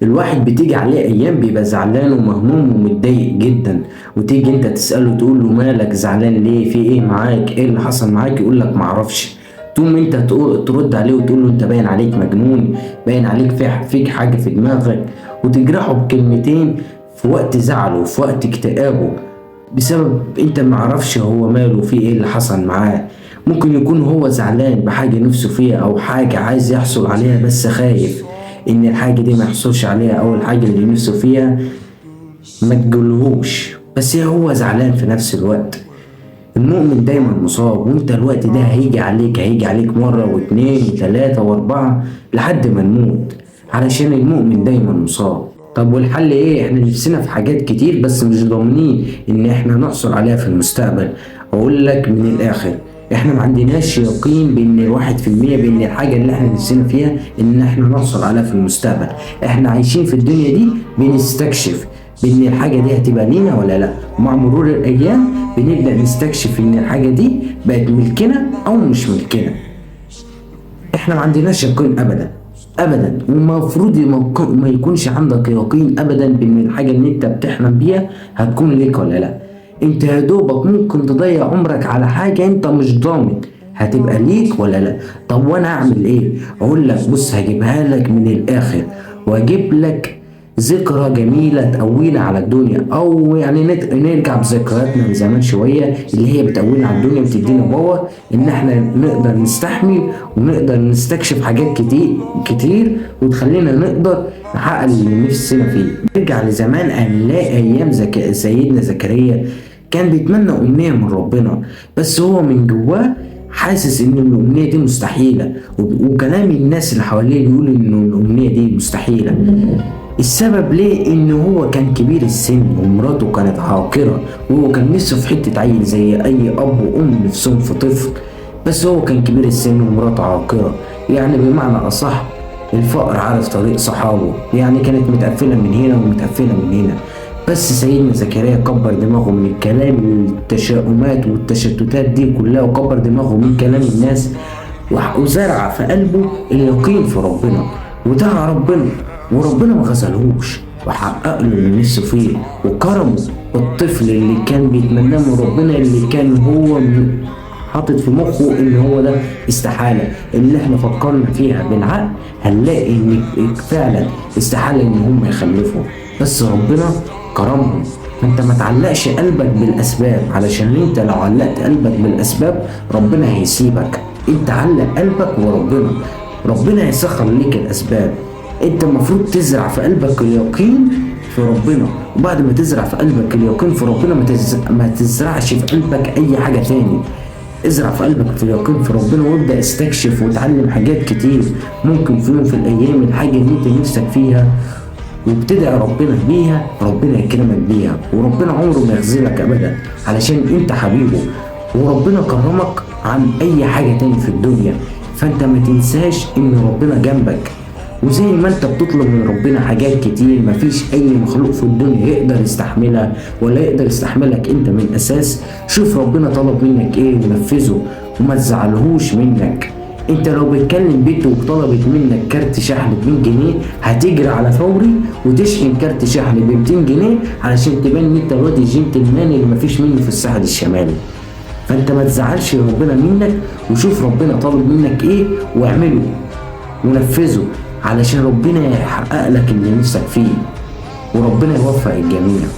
الواحد بتيجي عليه ايام بيبقى زعلان ومهموم ومتضايق جدا، وتيجي انت تسأله تقول له مالك زعلان ليه، في ايه معاك، ايه اللي حصل معاك، يقول لك معرفش. تقوم انت ترد عليه وتقول له انت باين عليك مجنون، باين عليك فيك حاجة في دماغك، وتجرحه بكلمتين في وقت زعله وفي وقت اكتئابه، بسبب انت معرفش هو ماله، في ايه اللي حصل معاه. ممكن يكون هو زعلان بحاجة نفسه فيها او حاجة عايز يحصل عليها، بس خايف ان الحاجة دي ما يحصلش عليها، او الحاجة اللي نفسه فيها ما تجلهوش، بس هو زعلان في نفس الوقت. المؤمن دايما مصاب، وانت الوقت ده هيجي عليك مرة واتنين وتلاتة واربعة لحد ما نموت، علشان المؤمن دايما مصاب. طب والحل ايه؟ احنا نفسنا في حاجات كتير بس مش ضامنين ان احنا نحصل عليها في المستقبل. اقول لك من الاخر، احنا ما عندناش يقين بان 1% بان الحاجة اللي احنا نفسنا فيها ان احنا نحصل عليها في المستقبل. احنا عايشين في الدنيا دي بنستكشف بان الحاجة دي هتبقى لينا ولا لا، ومع مرور الايام بنبدأ نستكشف ان الحاجة دي بقت ملكنا او مش ملكنا. احنا ما عندناش يقين ابدا ابدا، والمفروض ما يكونش عندك يقين ابدا بان الحاجة اللي انت بتحلم بيها هتكون ليك ولا لا. انت يا دوبك ممكن تضيع عمرك على حاجة انت مش ضامن هتبقى ليك ولا لا. طب وانا اعمل ايه؟ اقول لك بص، هجيبها لك من الاخر، واجيب لك ذكرى جميلة تقوينا على الدنيا، أو يعني نرجع بذكرياتنا من زمان شوية، اللي هي بتقوينا على الدنيا وتدينا باور إن إحنا نقدر نستحمل ونقدر نستكشف حاجات كتير كتير، وتخلينا نقدر نحقق اللي نفسنا فيه. نرجع لزمان، هنلاقي أيام سيدنا زكريا كان بيتمنى أمنية من ربنا، بس هو من جواه حاسس ان الامنيه دي مستحيله، وكلام الناس اللي حواليه بيقول ان الامنيه دي مستحيله. السبب ليه؟ ان هو كان كبير السن ومراته كانت عاقره، وهو كان نفسه في حته عيل زي اي اب وام نفسهم في طفل، بس هو كان كبير السن ومراته عاقره. يعني بمعنى اصح الفقر عارف طريق صحابه، يعني كانت متقفله من هنا ومتقفله من هنا. بس سيدنا زكريا كبر دماغه من الكلام، التشاؤمات والتشتتات دي كلها، وكبر دماغه من كلام الناس، وزرع في قلبه اليقين في ربنا، ودعا ربنا، وربنا ما خذلهوش وحقق له اللي نفسه فيه، وكرمه بالطفل اللي كان بيتمناه من ربنا، اللي كان هو حاطط في مخه ان هو ده استحالة. اللي احنا فكرنا فيها بالعقل هنلاقي ان فعلا استحالة ان هم يخلفوا، بس ربنا كرمهم. فانت ما تعلقش قلبك بالاسباب، علشان انت لو علقت قلبك بالاسباب ربنا هيسيبك. انت علق قلبك وربنا، ربنا هيسخر ليك الاسباب. انت المفروض تزرع في قلبك اليقين في ربنا، وبعد ما تزرع في قلبك اليقين في ربنا ما تزرعش في قلبك اي حاجة تاني. ازرع في قلبك في اليقين في ربنا، وابدأ استكشف وتعلم حاجات كتير. ممكن في يوم في الايام الحاجة اللي انت نفسك فيها وبتدعي ربنا بيها ربنا يكرمك بيها، وربنا عمره ما يخذلك ابدا، علشان انت حبيبه، وربنا كرمك عن اي حاجة تاني في الدنيا. فانت ما تنساش ان ربنا جنبك، وزي ما انت بتطلب من ربنا حاجات كتير مفيش اي مخلوق في الدنيا يقدر يستحملها ولا يقدر يستحملك انت من اساس. شوف ربنا طلب منك ايه ونفذه، وما تزعلهوش منك. انت لو بتكلم بنت وطلبت منك كارت شحن ب100 جنيه، هتجري على فوري وتشحن كارت شحن ب200 جنيه علشان تبان ان انت الواد الجنتلمان اللي مفيش منه في الساحل الشمالي. فانت ما تزعلش ربنا منك، وشوف ربنا طالب منك ايه واعمله ونفذه، علشان ربنا يحقق لك اللي نفسك فيه، وربنا يوفق الجميع.